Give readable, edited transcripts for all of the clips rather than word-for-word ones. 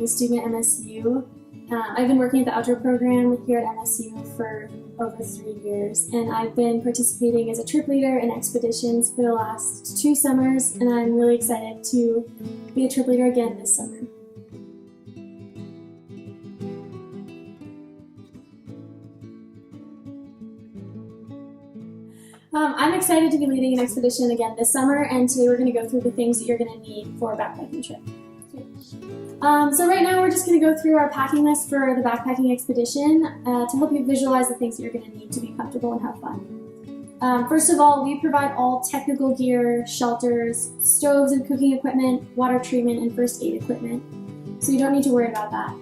a student at MSU. I've been working at the outdoor program here at MSU for over 3 years, and I've been participating as a trip leader in expeditions for the last 2 summers, and I'm really excited to be a trip leader again this summer. I'm excited to be leading an expedition again this summer, and today we're going to go through the things that you're going to need for a backpacking trip. So right now we're just going to go through our packing list for the backpacking expedition to help you visualize the things that you're going to need to be comfortable and have fun. First of all, we provide all technical gear, shelters, stoves and cooking equipment, water treatment, and first aid equipment, so you don't need to worry about that.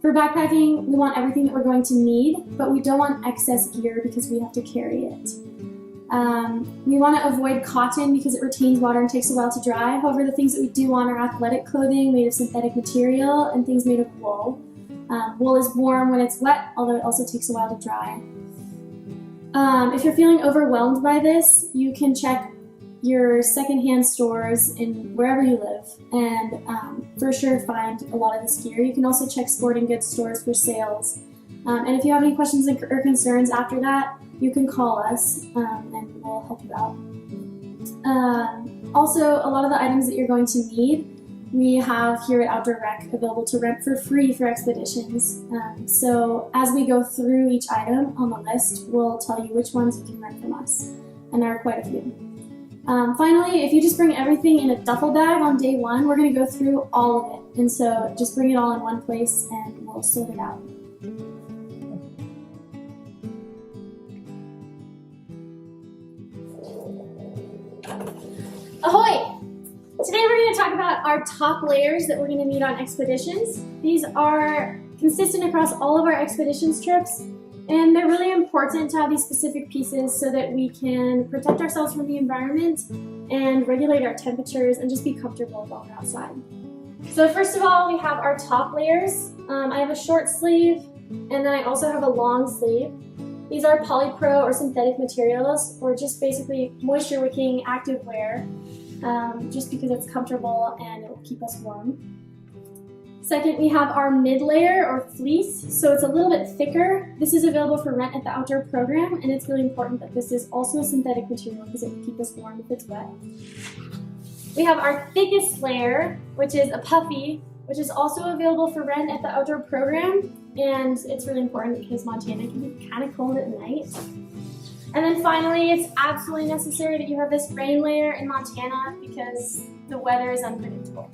For backpacking, we want everything that we're going to need, but we don't want excess gear because we have to carry it. We want to avoid cotton because it retains water and takes a while to dry. However, the things that we do want are athletic clothing made of synthetic material and things made of wool. Wool is warm when it's wet, although it also takes a while to dry. If you're feeling overwhelmed by this, you can check your secondhand stores in wherever you live and for sure find a lot of this gear. You can also check sporting goods stores for sales. And if you have any questions or concerns after that, you can call us and we'll help you out. Also, a lot of the items that you're going to need, we have here at Outdoor Rec available to rent for free for expeditions. So as we go through each item on the list, we'll tell you which ones you can rent from us. And there are quite a few. Finally, if you just bring everything in a duffel bag on day 1, we're going to go through all of it. And so just bring it all in one place and we'll sort it out. Ahoy! Today we're going to talk about our top layers that we're going to need on expeditions. These are consistent across all of our expeditions trips, and they're really important to have these specific pieces so that we can protect ourselves from the environment and regulate our temperatures and just be comfortable while we're outside. So first of all, we have our top layers. I have a short sleeve, and then I also have a long sleeve. These are polypro or synthetic materials, or just basically moisture-wicking active wear, just because it's comfortable and it will keep us warm. Second, we have our mid-layer or fleece, so it's a little bit thicker. This is available for rent at the outdoor program, and it's really important that this is also a synthetic material because it will keep us warm if it's wet. We have our thickest layer, which is a puffy, which is also available for rent at the outdoor program, and it's really important because Montana can be kind of cold at night. And then finally, it's absolutely necessary that you have this rain layer in Montana because the weather is unpredictable.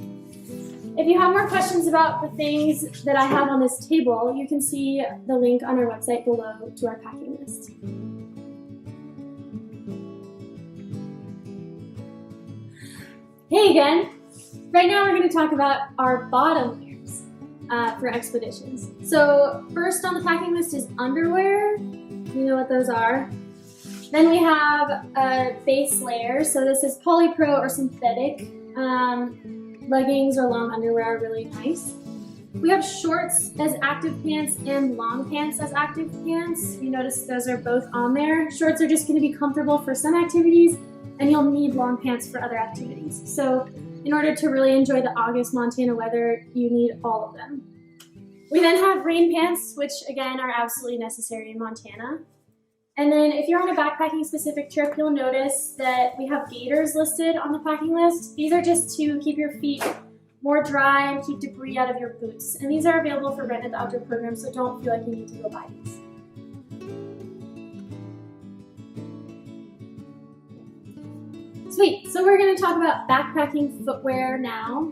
If you have more questions about the things that I have on this table, you can see the link on our website below to our packing list. Hey again! Right now we're going to talk about our bottom layers for expeditions. So first on the packing list is underwear. You know what those are. Then we have a base layer. So this is polypro or synthetic. Leggings or long underwear are really nice. We have shorts as active pants and long pants as active pants. You notice those are both on there. Shorts are just going to be comfortable for some activities, and you'll need long pants for other activities. So in order to really enjoy the August Montana weather, you need all of them. We then have rain pants, which again are absolutely necessary in Montana. And then if you're on a backpacking specific trip, you'll notice that we have gaiters listed on the packing list. These are just to keep your feet more dry and keep debris out of your boots. And these are available for rent at the outdoor program, so don't feel like you need to go buy these. Sweet, so we're going to talk about backpacking footwear now.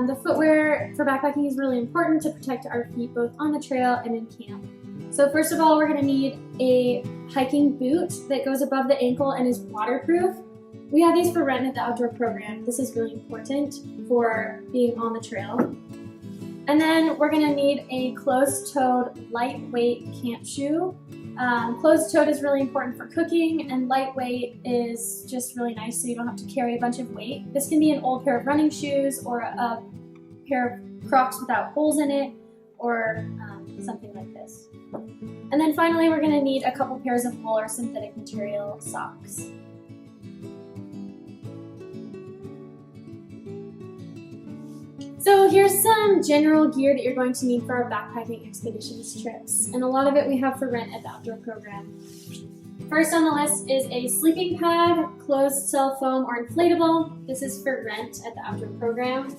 The footwear for backpacking is really important to protect our feet both on the trail and in camp. So first of all, we're going to need a hiking boot that goes above the ankle and is waterproof. We have these for rent at the outdoor program. This is really important for being on the trail. And then we're going to need a closed-toed, lightweight camp shoe. Closed-toed is really important for cooking, and lightweight is just really nice so you don't have to carry a bunch of weight. This can be an old pair of running shoes or a pair of Crocs without holes in it, or something like this. And then finally, we're going to need a couple pairs of wool or synthetic material socks. So here's some general gear that you're going to need for our backpacking expeditions trips, and a lot of it we have for rent at the outdoor program. First on the list is a sleeping pad, closed cell foam or inflatable. This is for rent at the outdoor program.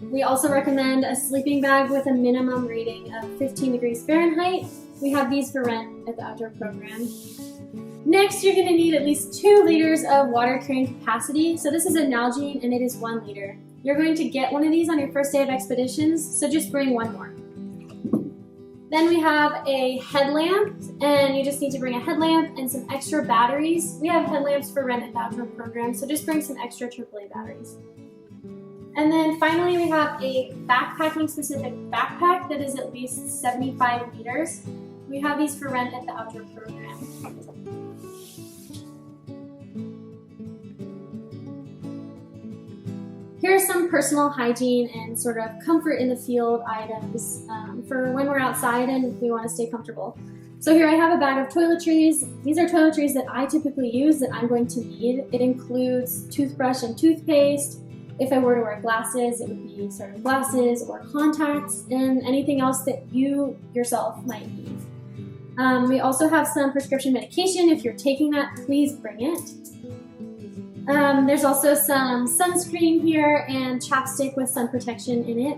We also recommend a sleeping bag with a minimum rating of 15 degrees Fahrenheit. We have these for rent at the outdoor program. Next, you're going to need at least 2 liters of water carrying capacity. So this is a Nalgene and it is 1 liter. You're going to get one of these on your first day of expeditions, so just bring one more. Then we have a headlamp, and you just need to bring a headlamp and some extra batteries. We have headlamps for rent at the outdoor program, so just bring some extra AAA batteries. And then finally, we have a backpacking specific backpack that is at least 75 liters. We have these for rent at the outdoor program. Here are some personal hygiene and sort of comfort in the field items for when we're outside and we want to stay comfortable. So here I have a bag of toiletries. These are toiletries that I typically use that I'm going to need. It includes toothbrush and toothpaste. If I were to wear glasses, it would be sort of glasses or contacts and anything else that you yourself might need. We also have some prescription medication. If you're taking that, please bring it. There's also some sunscreen here and chapstick with sun protection in it.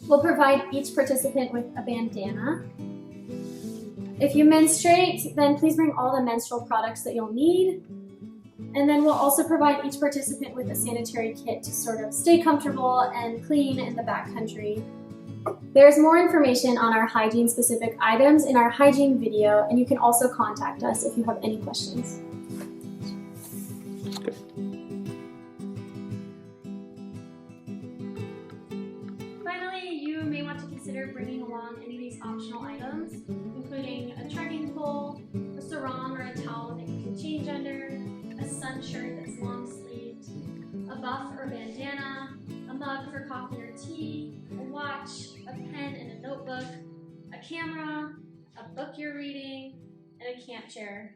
We'll provide each participant with a bandana. If you menstruate, then please bring all the menstrual products that you'll need. And then we'll also provide each participant with a sanitary kit to sort of stay comfortable and clean in the backcountry. There's more information on our hygiene-specific items in our hygiene video, and you can also contact us if you have any questions. Finally, you may want to consider bringing along any of these optional items, including a trekking pole, a sarong or a towel that you can change under, a sun shirt that's long sleeved, a buff or bandana, a mug for coffee or tea, a watch, a pen and a notebook, a camera, a book you're reading, and a camp chair.